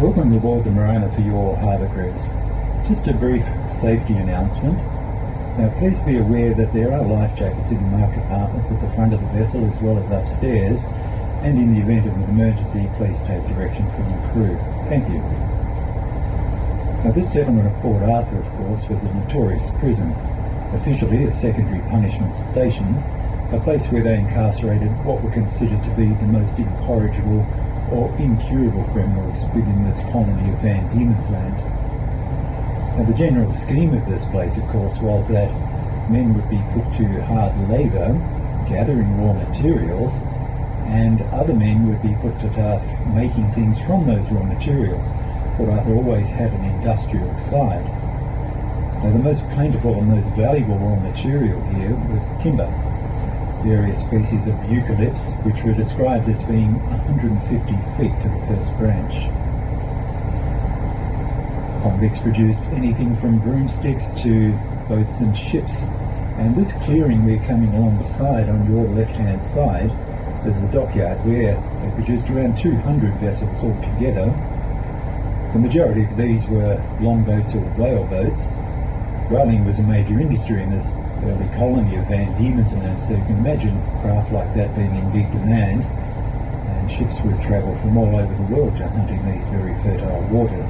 Welcome aboard the Morona for your harbour cruise. Just a brief safety announcement. Now please be aware that there are life jackets in the marked compartments at the front of the vessel as well as upstairs, and in the event of an emergency please take direction from the crew. Thank you. Now this settlement of Port Arthur of course was a notorious prison, officially a secondary punishment station, a place where they incarcerated what were considered to be the most incorrigible or incurable criminals within this colony of Van Diemen's Land. Now the general scheme of this place of course was that men would be put to hard labour gathering raw materials, and other men would be put to task making things from those raw materials. Port Arthur always had an industrial side. Now the most plentiful and most valuable raw material here was timber. Various species of eucalypts, which were described as being 150 feet to the first branch. Convicts produced anything from broomsticks to boats and ships, and this clearing we're coming alongside on your left-hand side is the dockyard, where they produced around 200 vessels altogether. The majority of these were longboats or whale boats. Whaling was a major industry in this early colony of Van Diemen's Land, so you can imagine craft like that being in big demand, and ships would travel from all over the world to hunting these very fertile waters.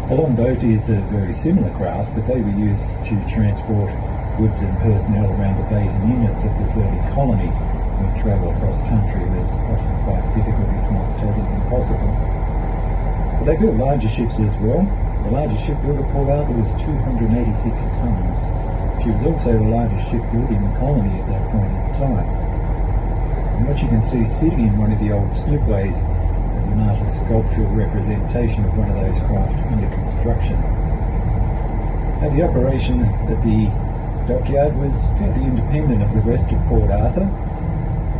A longboat is a very similar craft, but they were used to transport goods and personnel around the bays and inlets of this early colony, when travel across country was often quite difficult, if not totally impossible. But they built larger ships as well. The largest ship built at Port Arthur was 286 tons. She was also the largest ship built in the colony at that point in time. And what you can see sitting in one of the old slipways is an artist's sculptural representation of one of those craft under construction. Now the operation at the dockyard was fairly independent of the rest of Port Arthur.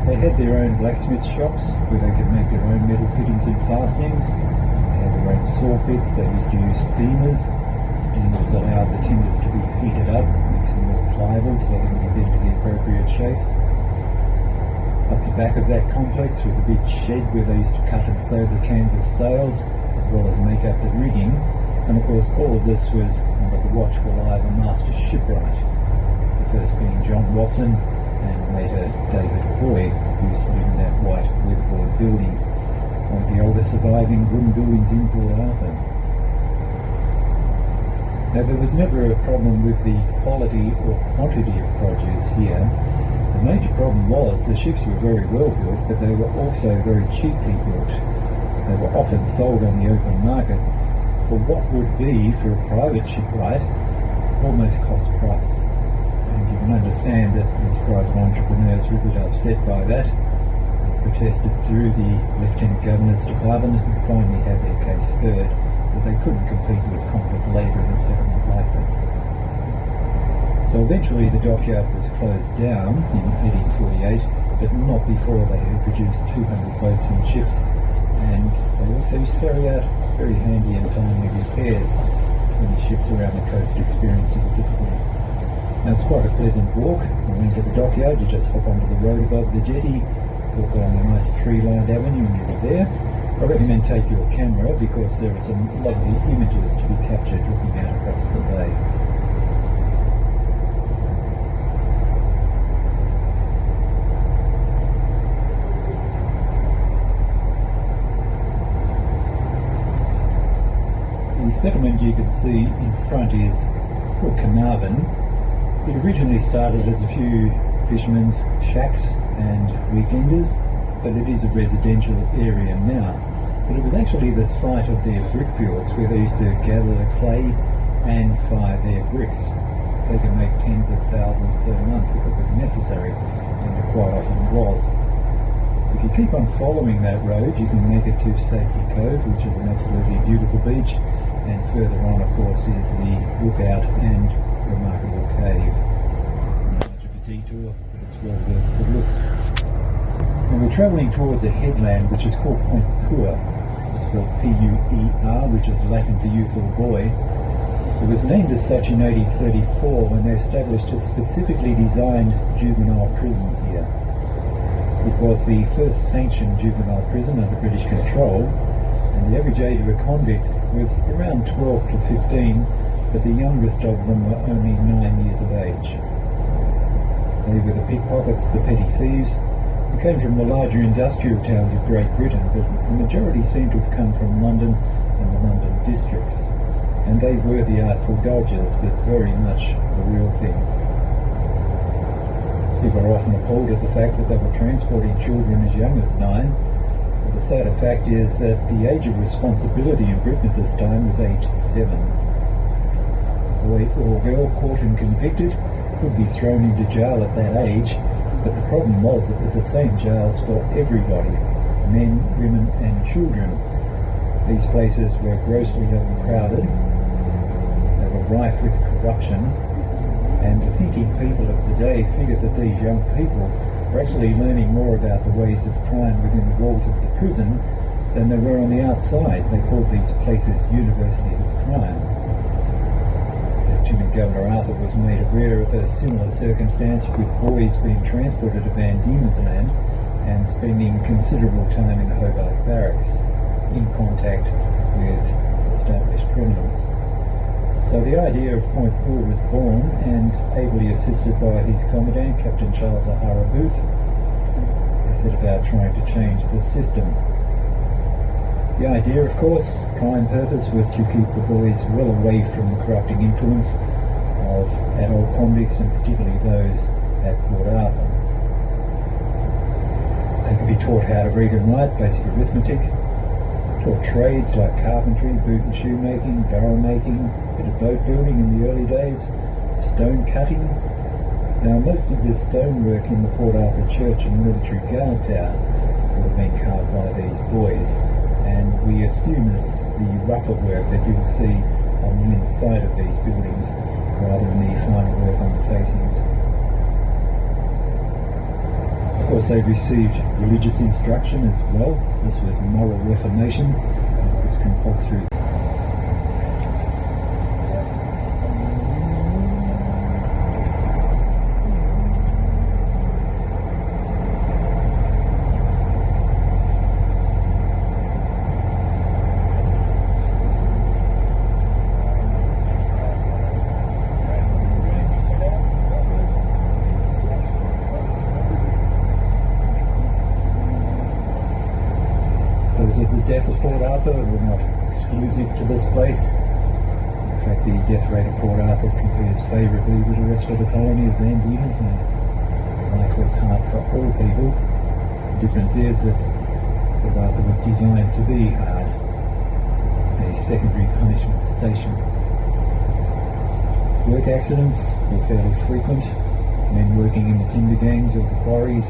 They had their own blacksmith shops where they could make their own metal fittings and fastenings. They had their own saw pits. They used to use steamers. Steamers allowed the timbers to be heated up, makes them more pliable so they can be bent to the appropriate shapes. Up the back of that complex was a big shed where they used to cut and sew the canvas sails as well as make up the rigging, and of course all of this was under the watchful eye of a master shipwright, the first being John Watson and later David Hoy, who used to live in that white weatherboard building, one of the oldest surviving wooden buildings in Port Arthur. Now there was never a problem with the quality or quantity of produce here. The major problem was the ships were very well built, but they were also very cheaply built. They were often sold on the open market for what would be, for a private shipwright, almost cost price. And you can understand that these private entrepreneurs were a bit upset by that. They protested through the Lieutenant Governor's Department and finally had their case heard, that they couldn't compete with convict labour in a settlement like this. So eventually the dockyard was closed down in 1848, but not before they had produced 200 boats and ships, and they also used to carry out very handy and timely repairs when the ships around the coast experienced a difficulty. Now it's quite a pleasant walk. When we enter the dockyard, you just hop onto the road above the jetty, walk along a nice tree-lined avenue and you're there. I recommend take your camera because there are some lovely images to be captured looking out across the bay. The settlement you can see in front is called Carnarvon. It originally started as a few fishermen's shacks and weekenders, but it is a residential area now. But it was actually the site of their brickfields where they used to gather the clay and fire their bricks. They could make tens of thousands per month if it was necessary, and it quite often was. If you keep on following that road, you can make it to Safety Cove, which is an absolutely beautiful beach, and further on, of course, is the lookout and remarkable cave. Not much of a detour, but it's well worth the look. And we're travelling towards a headland which is called Point Puer. It's spelled P-U-E-R, which is Latin for youth or boy. It was named as such in 1834 when they established a specifically designed juvenile prison here. It was the first sanctioned juvenile prison under British control, And the average age of a convict was around 12 to 15, but the youngest of them were only 9 years of age. They were the pickpockets, the petty thieves, who came from the larger industrial towns of Great Britain, but the majority seemed to have come from London and the London districts. And they were the artful dodgers, but very much the real thing. People are often appalled at the fact that they were transporting children as young as 9, but the sadder fact is that the age of responsibility in Britain at this time was age 7. A boy or girl caught and convicted could be thrown into jail at that age, but the problem was it was the same jails for everybody, men, women and children. These places were grossly overcrowded, they were rife with corruption, and the thinking people of the day figured that these young people were actually learning more about the ways of crime within the walls of the prison than they were on the outside. They called these places universities of crime. Lieutenant Governor Arthur was made aware of a similar circumstance with boys being transported to Van Diemen's Land and spending considerable time in the Hobart Barracks in contact with established criminals. So the idea of Point Bull was born, and ably assisted by his commandant, Captain Charles O'Hara Booth, they set about trying to change the system. The idea, of course, prime purpose, was to keep the boys well away from the corrupting influence of adult convicts, and particularly those at Port Arthur. They could be taught how to read and write, basic arithmetic, taught trades like carpentry, boot and shoe making, barrel making, a bit of boat building in the early days, stone cutting. Now most of this stonework in the Port Arthur Church and Military Guard Tower would have been carved by these boys, and we assume it's the rougher work that you'll see on the inside of these buildings rather than the finer work on the facings. Of course, they received religious instruction as well. This was moral reformation, and it was compulsory. Of the death of Port Arthur were not exclusive to this place. In fact, the death rate of Port Arthur compares favourably with the rest of the colony of Van Diemen's Land. Life was hard for all people. The difference is that Port Arthur was designed to be hard, a secondary punishment station. Work accidents were fairly frequent. Men working in the timber gangs of the quarries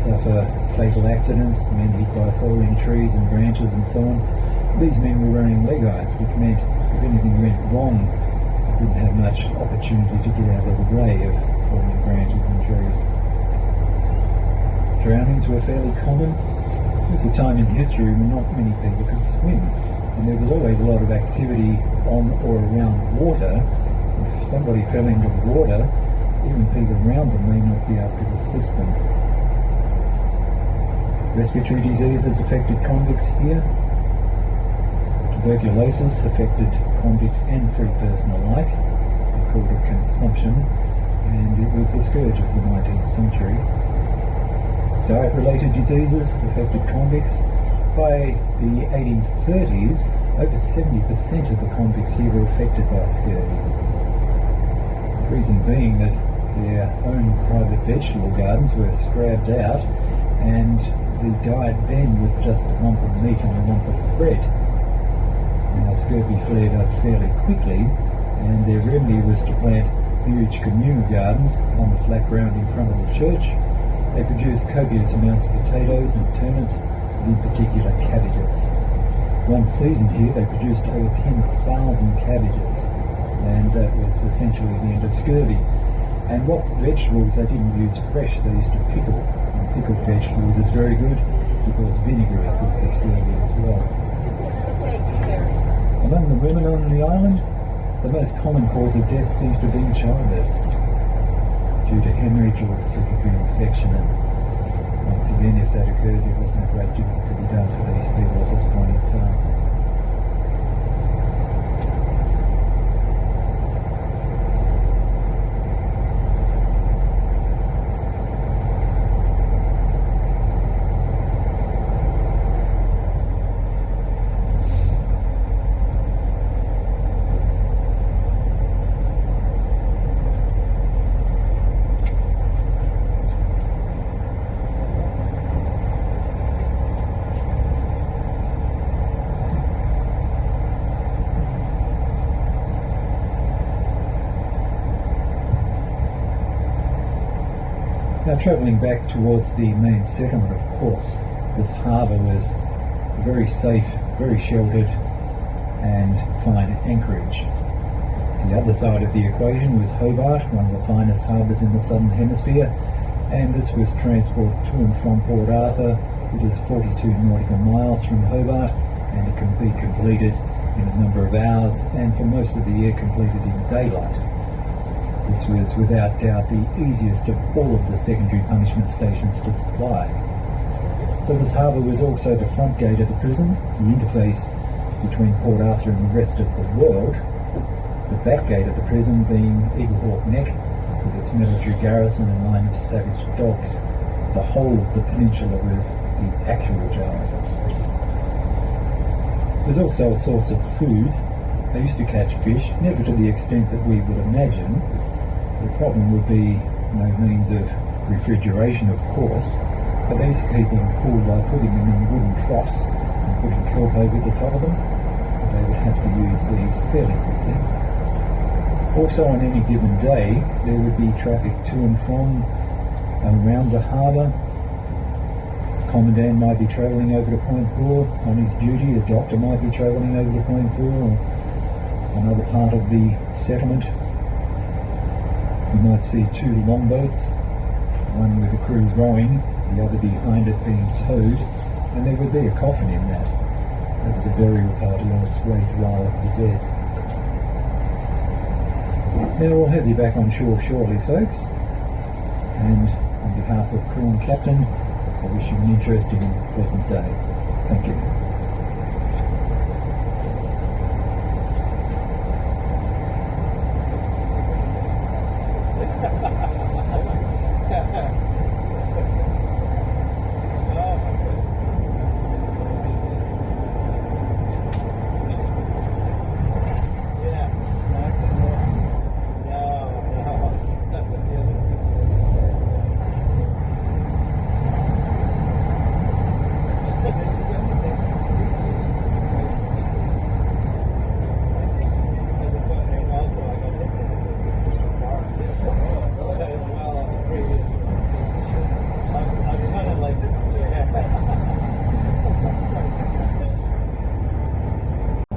suffer fatal accidents, men hit by falling trees and branches and so on. These men were wearing leg irons, which meant if anything went wrong, they didn't have much opportunity to get out of the way of falling branches and trees. Drownings were fairly common. There was a time in history when not many people could swim, and there was always a lot of activity on or around water. If somebody fell into the water, even people around them may not be able to assist them. Respiratory diseases affected convicts here. Tuberculosis affected convict and free person alike. They called it consumption, and it was the scourge of the 19th century. Diet-related diseases affected convicts. By the 1830s, over 70% of the convicts here were affected by scurvy. The reason being that their own private vegetable gardens were scrabbed out, and the diet then was just a lump of meat and a lump of bread. Now scurvy flared up fairly quickly, and their remedy was to plant huge communal gardens on the flat ground in front of the church. They produced copious amounts of potatoes and turnips, and in particular cabbages. One season here they produced over 10,000 cabbages, and that was essentially the end of scurvy. And what vegetables they didn't use fresh, they used to pickle. Pickled vegetables is very good because vinegar is good for scurvy as well. Among the women on the island, the most common cause of death seems to be childbirth due to hemorrhage or secondary infection. And once again, if that occurred, there wasn't a great deal that could be done for these people at this point in time. Now travelling back towards the main settlement, of course, this harbour was very safe, very sheltered and fine anchorage. The other side of the equation was Hobart, one of the finest harbours in the southern hemisphere, and this was transport to and from Port Arthur. It is 42 nautical miles from Hobart, and it can be completed in a number of hours, and for most of the year completed in daylight. This was without doubt the easiest of all of the secondary punishment stations to supply. So this harbour was also the front gate of the prison, the interface between Port Arthur and the rest of the world, the back gate of the prison being Eaglehawk Neck, with its military garrison and line of savage dogs. The whole of the peninsula was the actual jail. There's also a source of food. They used to catch fish, never to the extent that we would imagine. The problem would be no means of refrigeration, of course, but they used to keep them cool by putting them in wooden troughs and putting kelp over the top of them. They would have to use these fairly quickly. Also, on any given day, there would be traffic to and from around the harbour. Commandant might be travelling over to Point Gore on his duty, a doctor might be travelling over to Point Gore or another part of the settlement. You might see two longboats, one with the crew rowing, the other behind it being towed, and there would be a coffin in that. There was a burial party on its way to Isle of the Dead. Now we'll have you back on shore shortly, folks, and on behalf of crew and captain, I wish you an interesting and pleasant day. Thank you.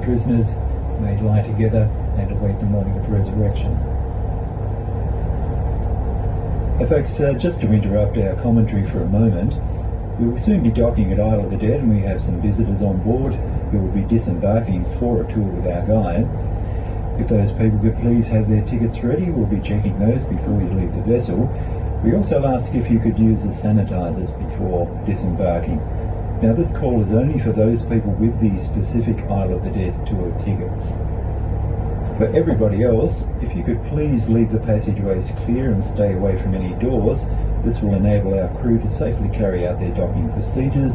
Prisoners may lie together and await the morning of resurrection. Folks, just to interrupt our commentary for a moment, we will soon be docking at Isle of the Dead, and we have some visitors on board who will be disembarking for a tour with our guide. If those people could please have their tickets ready, we'll be checking those before you leave the vessel. We also ask if you could use the sanitisers before disembarking. Now this call is only for those people with the specific Isle of the Dead tour tickets. For everybody else, if you could please leave the passageways clear and stay away from any doors, this will enable our crew to safely carry out their docking procedures,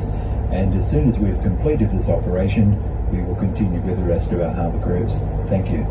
and as soon as we've completed this operation, we will continue with the rest of our harbour cruise. Thank you.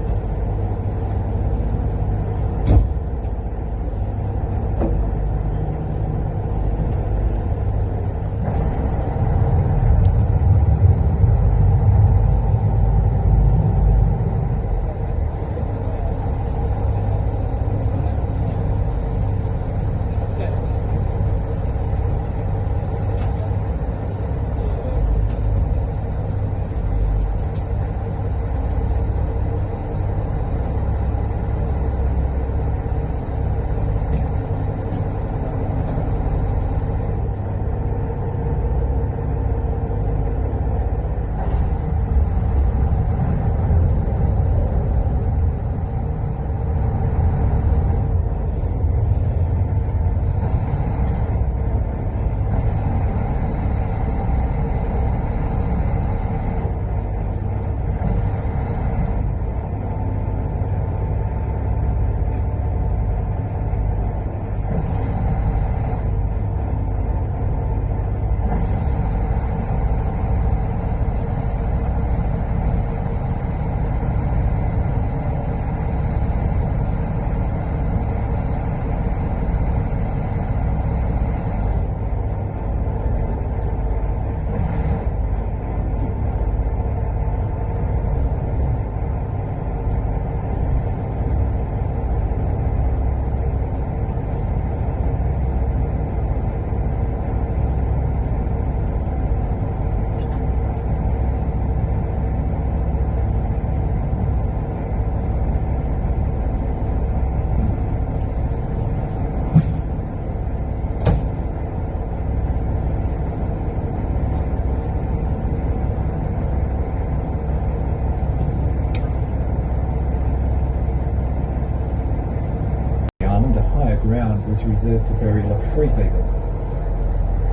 ground was reserved for burial of free people.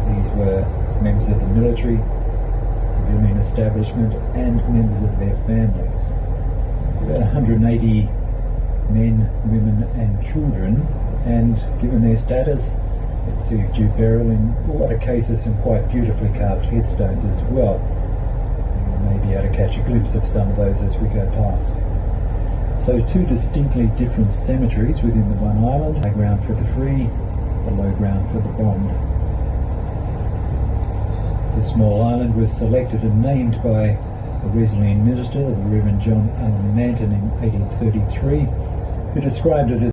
These were members of the military, civilian establishment, and members of their families. About 180 men, women and children, and given their status, received due burial in a lot of cases some quite beautifully carved headstones as well. You may be able to catch a glimpse of some of those as we go past. So two distinctly different cemeteries within the one island, high ground for the free, the low ground for the bond. The small island was selected and named by the Wesleyan minister, the Reverend John Allen Manton, in 1833, who described it as